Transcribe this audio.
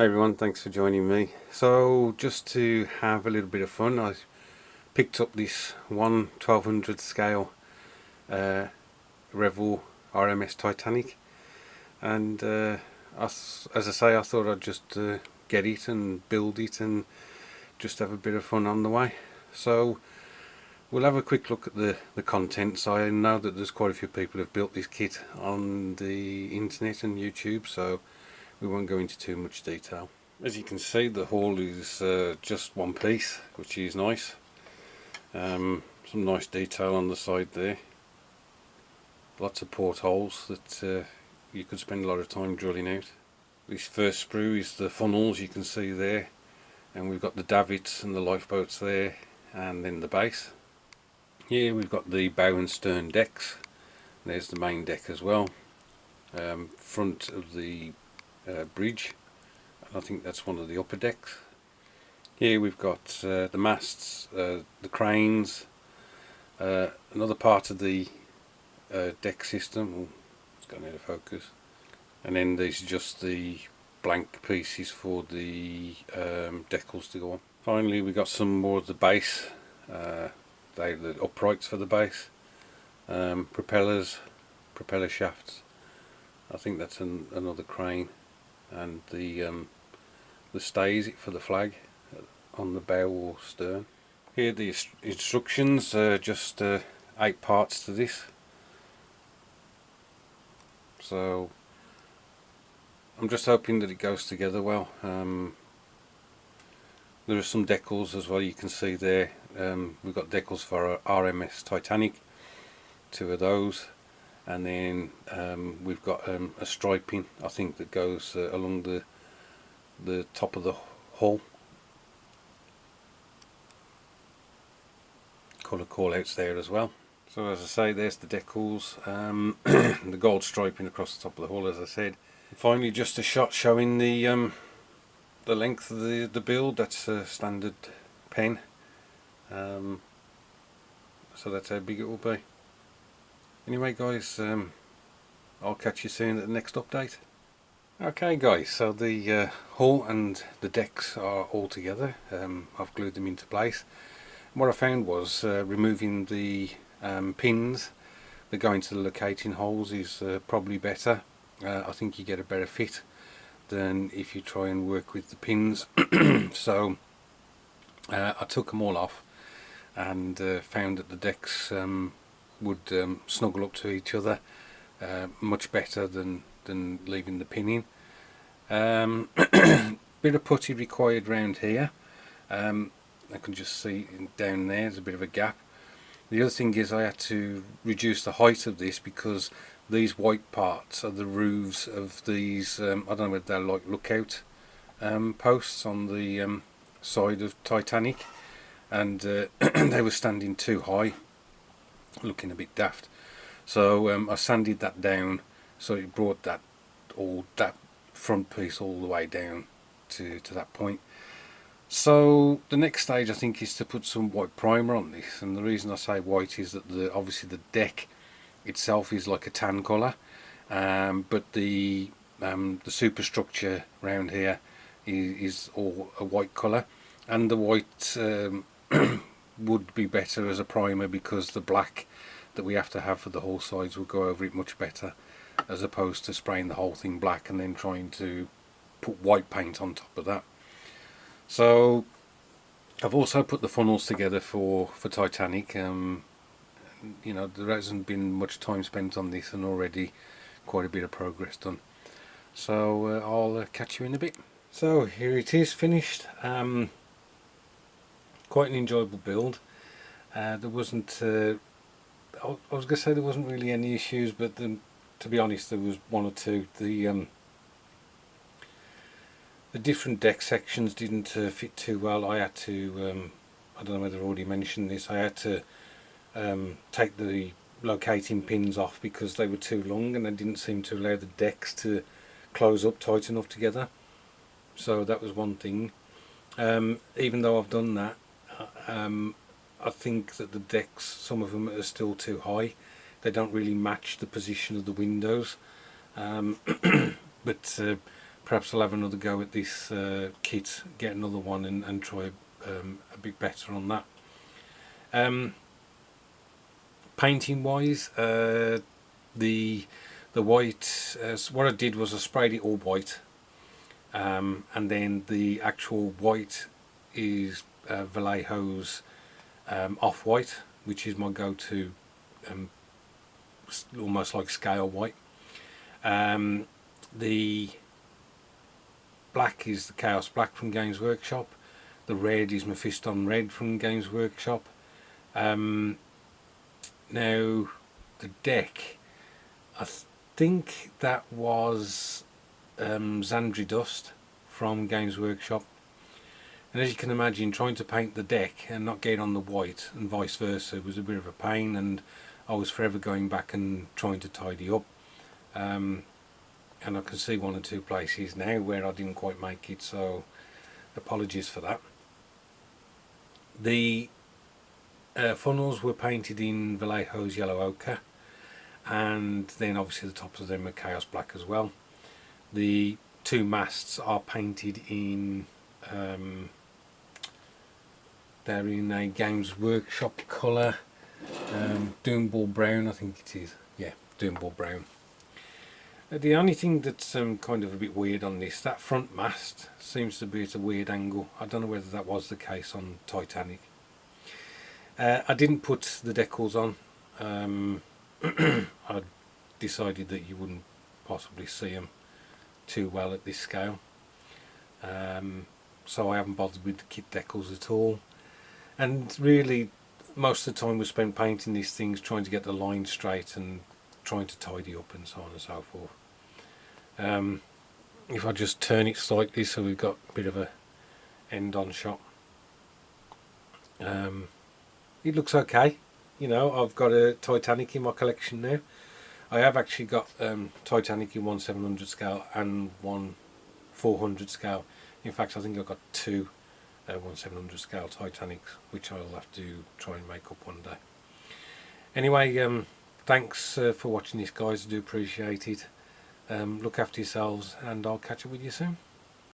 Hi everyone, thanks for joining me. So just to have a little bit of fun, I picked up this 1200 scale Revell RMS Titanic, and as I say, I thought I'd just get it and build it and just have a bit of fun on the way. So we'll have a quick look at the contents. I know that there's quite a few people who have built this kit on the internet and YouTube, so we won't go into too much detail. As you can see, the hull is just one piece, which is nice. Some nice detail on the side there. Lots of portholes that you could spend a lot of time drilling out. This first sprue is the funnels, you can see there, and we've got the davits and the lifeboats there, and then the base. Here we've got the bow and stern decks. There's the main deck as well. Front of the bridge. I think that's one of the upper decks. Here we've got the masts, the cranes, another part of the deck system. Oh, it's gone out of focus. And then there's just the blank pieces for the decals to go on. Finally, we've got some more of the base. They're the uprights for the base. Propellers, propeller shafts. I think that's another crane. And the stays for the flag on the bow or stern. Here the instructions, just 8 parts to this. So I'm just hoping that it goes together well. There are some decals as well, you can see there. We've got decals for our RMS Titanic, 2 of those, and then we've got a striping, I think, that goes along the top of the hull. Colour call outs there as well. So as I say, there's the decals, the gold striping across the top of the hull, as I said. And finally, just a shot showing the length of the build. That's a standard pen, so that's how big it will be. Anyway guys, I'll catch you soon at the next update. Okay guys, so the hull and the decks are all together. I've glued them into place. What I found was removing the pins that go into the locating holes is probably better. I think you get a better fit than if you try and work with the pins. So I took them all off and found that the decks would snuggle up to each other much better than leaving the pin in. Bit of putty required round here. I can just see down there's a bit of a gap. The other thing is I had to reduce the height of this because these white parts are the roofs of these, I don't know whether they're like lookout posts on the side of Titanic, and they were standing too high, looking a bit daft. So I sanded that down, so it brought that front piece all the way down to that point. So the next stage, I think, is to put some white primer on this, and the reason I say white is that obviously the deck itself is like a tan colour, but the superstructure around here is all a white colour, and the white would be better as a primer because the black that we have to have for the whole sides will go over it much better, as opposed to spraying the whole thing black and then trying to put white paint on top of that. So I've also put the funnels together for Titanic. You know, there hasn't been much time spent on this and already quite a bit of progress done. So I'll catch you in a bit. So here it is, finished. Quite an enjoyable build. There wasn't I was going to say there wasn't really any issues, but to be honest, there was one or two. The different deck sections didn't fit too well. I had to, I don't know whether I already mentioned this, I had to take the locating pins off because they were too long and they didn't seem to allow the decks to close up tight enough together. So that was one thing. Even though I've done that, I think that the decks, some of them are still too high. They don't really match the position of the windows. But perhaps I'll have another go at this kit, get another one and try a bit better on that. Painting wise, the white, what I did was I sprayed it all white, and then the actual white is Vallejo's off-white, which is my go-to, almost like scale white. The black is the Chaos Black from Games Workshop. The red is Mephiston Red from Games Workshop. Now the deck, I think that was Zandri Dust from Games Workshop. And as you can imagine, trying to paint the deck and not get on the white and vice versa was a bit of a pain, and I was forever going back and trying to tidy up. And I can see one or two places now where I didn't quite make it, so apologies for that. The funnels were painted in Vallejo's Yellow Ochre, and then obviously the tops of them are Chaos Black as well. The two masts are painted in they're in a Games Workshop colour, Doomball Brown, I think it is. Yeah, Doomball Brown. The only thing that's kind of a bit weird on this, that front mast seems to be at a weird angle. I don't know whether that was the case on Titanic. I didn't put the decals on. I decided that you wouldn't possibly see them too well at this scale. So I haven't bothered with the kit decals at all. And really, most of the time we spent painting these things trying to get the line straight and trying to tidy up and so on and so forth. If I just turn it slightly so we've got a bit of a end on shot, it looks okay. You know, I've got a Titanic in my collection now. I have actually got Titanic in 1/700 scale and 1/400 scale. In fact, I think I've got two 1/700 scale Titanics, which I'll have to try and make up one day. Anyway, thanks for watching this, guys. I do appreciate it. Look after yourselves, and I'll catch up with you soon.